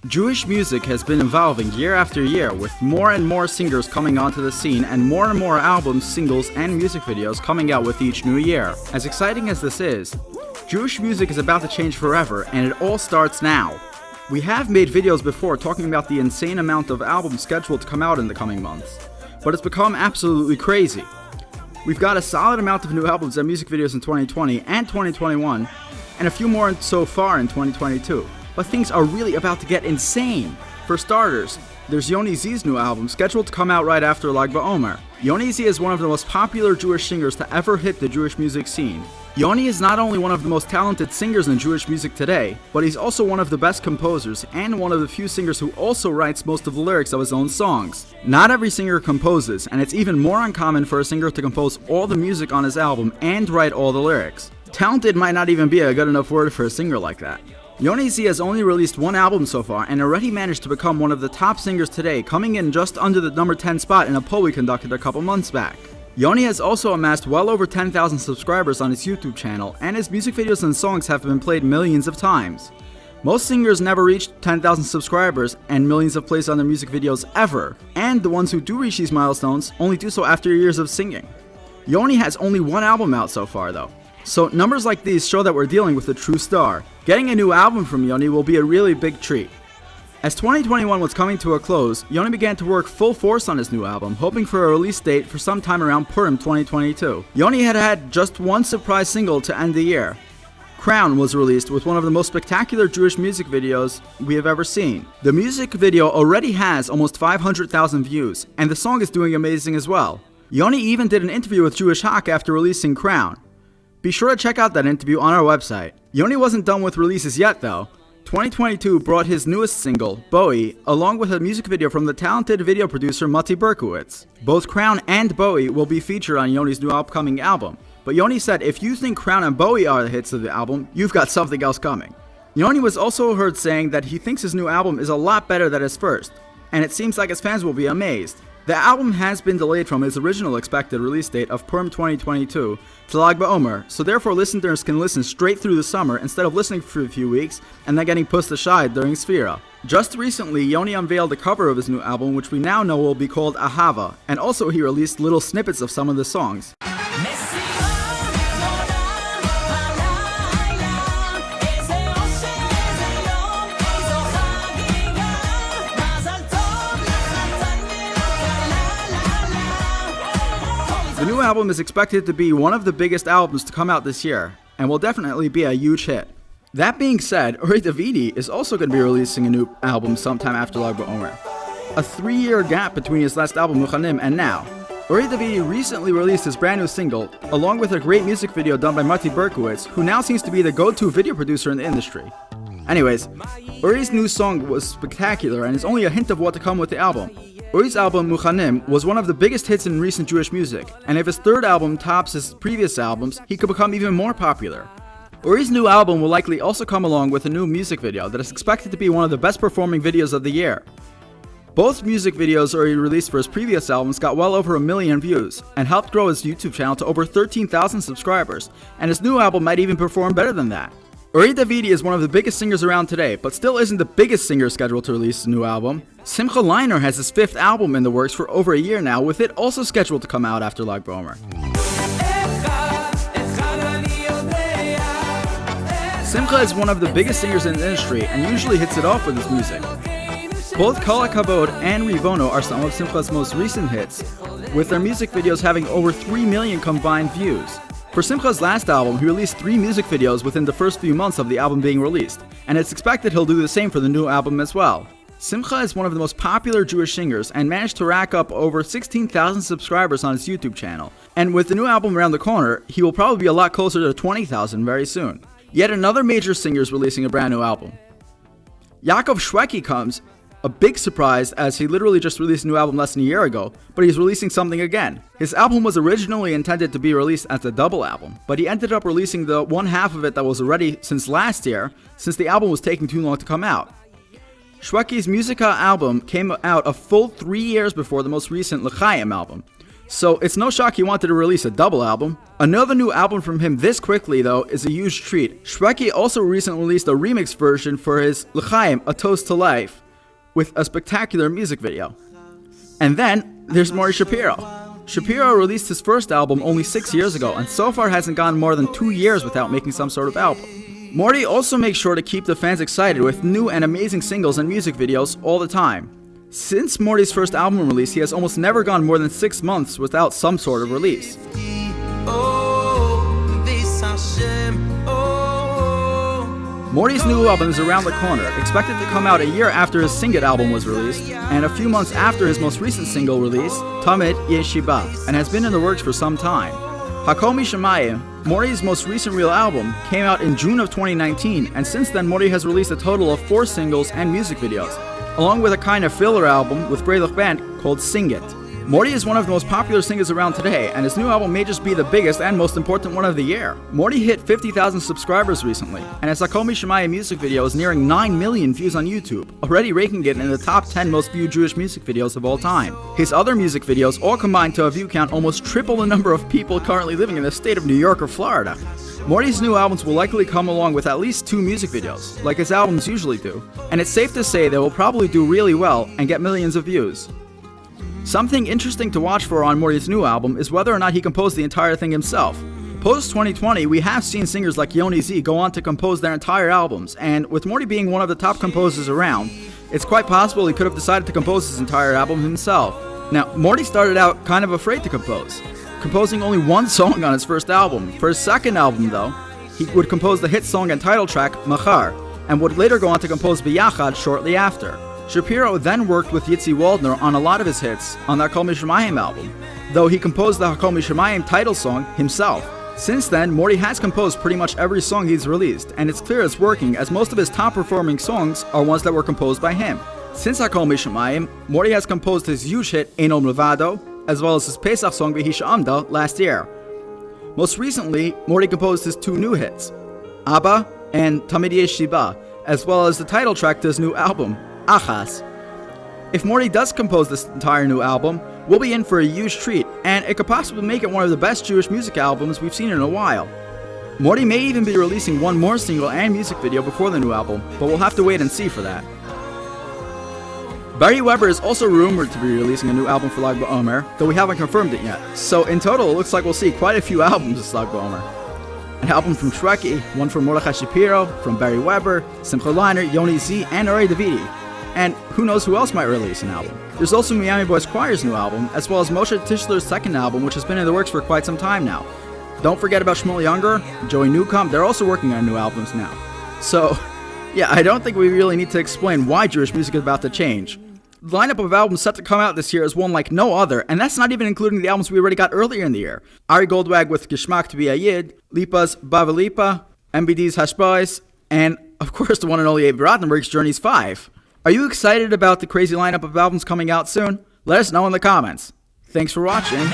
Jewish music has been evolving year after year, with more and more singers coming onto the scene and more albums, singles, and music videos coming out with each new year. As exciting as this is, Jewish music is about to change forever, and it all starts now. We have made videos before talking about the insane amount of albums scheduled to come out in the coming months, but it's become absolutely crazy. We've got a solid amount of new albums and music videos in 2020 and 2021, and a few more so far in 2022. But things are really about to get insane. For starters, there's Yoni Z's new album scheduled to come out right after Lag BaOmer. Yoni Z is one of the most popular Jewish singers to ever hit the Jewish music scene. Yoni is not only one of the most talented singers in Jewish music today, but he's also one of the best composers and one of the few singers who also writes most of the lyrics of his own songs. Not every singer composes, and it's even more uncommon for a singer to compose all the music on his album and write all the lyrics. Talented might not even be a good enough word for a singer like that. Yoni Z has only released one album so far and already managed to become one of the top singers today, coming in just under the number 10 spot in a poll we conducted a couple months back. Yoni has also amassed well over 10,000 subscribers on his YouTube channel, and his music videos and songs have been played millions of times. Most singers never reach 10,000 subscribers and millions of plays on their music videos ever, and the ones who do reach these milestones only do so after years of singing. Yoni has only one album out so far though, so numbers like these show that we're dealing with a true star. Getting a new album from Yoni will be a really big treat. As 2021 was coming to a close, Yoni began to work full force on his new album, hoping for a release date for sometime around Purim 2022. Yoni had just one surprise single to end the year. Crown was released with one of the most spectacular Jewish music videos we have ever seen. The music video already has almost 500,000 views, and the song is doing amazing as well. Yoni even did an interview with Jewish Hawk after releasing Crown. Be sure to check out that interview on our website. Yoni wasn't done with releases yet though. 2022 brought his newest single, Bowie, along with a music video from the talented video producer Mati Berkowitz. Both Crown and Bowie will be featured on Yoni's new upcoming album. But Yoni said if you think Crown and Bowie are the hits of the album, you've got something else coming. Yoni was also heard saying that he thinks his new album is a lot better than his first, and it seems like his fans will be amazed. The album has been delayed from its original expected release date of Purim 2022 to Lag BaOmer, so therefore listeners can listen straight through the summer instead of listening for a few weeks and then getting pushed aside during Sfira. Just recently, Yoni unveiled the cover of his new album, which we now know will be called Ahava, and also he released little snippets of some of the songs. The new album is expected to be one of the biggest albums to come out this year, and will definitely be a huge hit. That being said, Uri Davidi is also going to be releasing a new album sometime after Lag BaOmer. A 3-year gap between his last album Muchanim and now. Uri Davidi recently released his brand new single, along with a great music video done by Mati Berkowitz, who now seems to be the go-to video producer in the industry. Anyways, Uri's new song was spectacular and is only a hint of what to come with the album. Uri's album Muchanim was one of the biggest hits in recent Jewish music, and if his third album tops his previous albums, he could become even more popular. Uri's new album will likely also come along with a new music video that is expected to be one of the best performing videos of the year. Both music videos Uri released for his previous albums got well over 1 million views, and helped grow his YouTube channel to over 13,000 subscribers, and his new album might even perform better than that. Uri Davidi is one of the biggest singers around today, but still isn't the biggest singer scheduled to release a new album. Simcha Leiner has his 5th album in the works for over a year now, with it also scheduled to come out after Lag BaOmer. Simcha is one of the biggest singers in the industry and usually hits it off with his music. Both Kol HaKavod and Rivono are some of Simcha's most recent hits, with their music videos having over 3 million combined views. For Simcha's last album, he released 3 music videos within the first few months of the album being released, and it's expected he'll do the same for the new album as well. Simcha is one of the most popular Jewish singers and managed to rack up over 16,000 subscribers on his YouTube channel, and with the new album around the corner, he will probably be a lot closer to 20,000 very soon. Yet another major singer is releasing a brand new album. Yaakov Shweki comes a big surprise, as he literally just released a new album less than a year ago, but he's releasing something again. His album was originally intended to be released as a double album, but he ended up releasing the one half of it that was ready since last year, since the album was taking too long to come out. Shwekey's Musica album came out a full 3 years before the most recent L'Chaim album, So it's no shock he wanted to release a double album. Another new album from him this quickly though is a huge treat. Shweki also recently released a remix version for his L'chaim, A Toast to Life, with a spectacular music video. And then there's Mordechai Shapiro. Shapiro released his first album only 6 years ago and so far hasn't gone more than 2 years without making some sort of album. Morty also makes sure to keep the fans excited with new and amazing singles and music videos all the time. Since Morty's first album release, he has almost never gone more than 6 months without some sort of release. Morty's new album is around the corner, expected to come out a year after his Sing It album was released, and a few months after his most recent single release, Tamid Yeshiba, and has been in the works for some time. Hakol Mishamayim, Morty's most recent real album, came out in June of 2019, and since then Morty has released a total of 4 singles and music videos, along with a kind of filler album with Breidlich Band called Sing It. Morty is one of the most popular singers around today, and his new album may just be the biggest and most important one of the year. Morty hit 50,000 subscribers recently, and his Hakol Mishamayim music video is nearing 9 million views on YouTube, already ranking it in the top 10 most viewed Jewish music videos of all time. His other music videos all combine to a view count almost triple the number of people currently living in the state of New York or Florida. Morty's new albums will likely come along with at least 2 music videos, like his albums usually do, and it's safe to say they will probably do really well and get millions of views. Something interesting to watch for on Morty's new album is whether or not he composed the entire thing himself. Post-2020, we have seen singers like Yoni Z go on to compose their entire albums, and with Morty being one of the top composers around, it's quite possible he could have decided to compose his entire album himself. Now, Morty started out kind of afraid to compose, composing only 1 song on his first album. For his second album, though, he would compose the hit song and title track, Machar, and would later go on to compose B'Yachad shortly after. Shapiro then worked with Yitzi Waldner on a lot of his hits on the Hakol Mishamayim album, though he composed the Hakol Mishamayim title song himself. Since then, Morty has composed pretty much every song he's released, and it's clear it's working as most of his top-performing songs are ones that were composed by him. Since Hakol Mishamayim, Morty has composed his huge hit Ein Od Milvado, as well as his Pesach song V'Hisha Amda last year. Most recently, Morty composed his 2 new hits, Abba and Tamid Yeshiba, as well as the title track to his new album, Achas. If Morty does compose this entire new album, we'll be in for a huge treat, and it could possibly make it one of the best Jewish music albums we've seen in a while. Morty may even be releasing 1 more single and music video before the new album, but we'll have to wait and see for that. Barry Weber is also rumored to be releasing a new album for Lag BaOmer, though we haven't confirmed it yet. So in total, it looks like we'll see quite a few albums of Lag BaOmer. An album from Shweki, one from Mordechai Shapiro, from Barry Weber, Simcha Leiner, Yoni Z, and Uri Davidi. And who knows who else might release an album. There's also Miami Boys Choir's new album, as well as Moshe Tischler's second album, which has been in the works for quite some time now. Don't forget about Shmuel Younger, Joey Newcomb, they're also working on new albums now. So, yeah, I don't think we really need to explain why Jewish music is about to change. The lineup of albums set to come out this year is one like no other, and that's not even including the albums we already got earlier in the year. Ari Goldwag with Geschmack to be a Yid, Lipa's Bava Lipa, MBD's Hashbois, and of course the one and only Abe Rothenberg's Journey's 5. Are you excited about the crazy lineup of albums coming out soon? Let us know in the comments. Thanks for watching.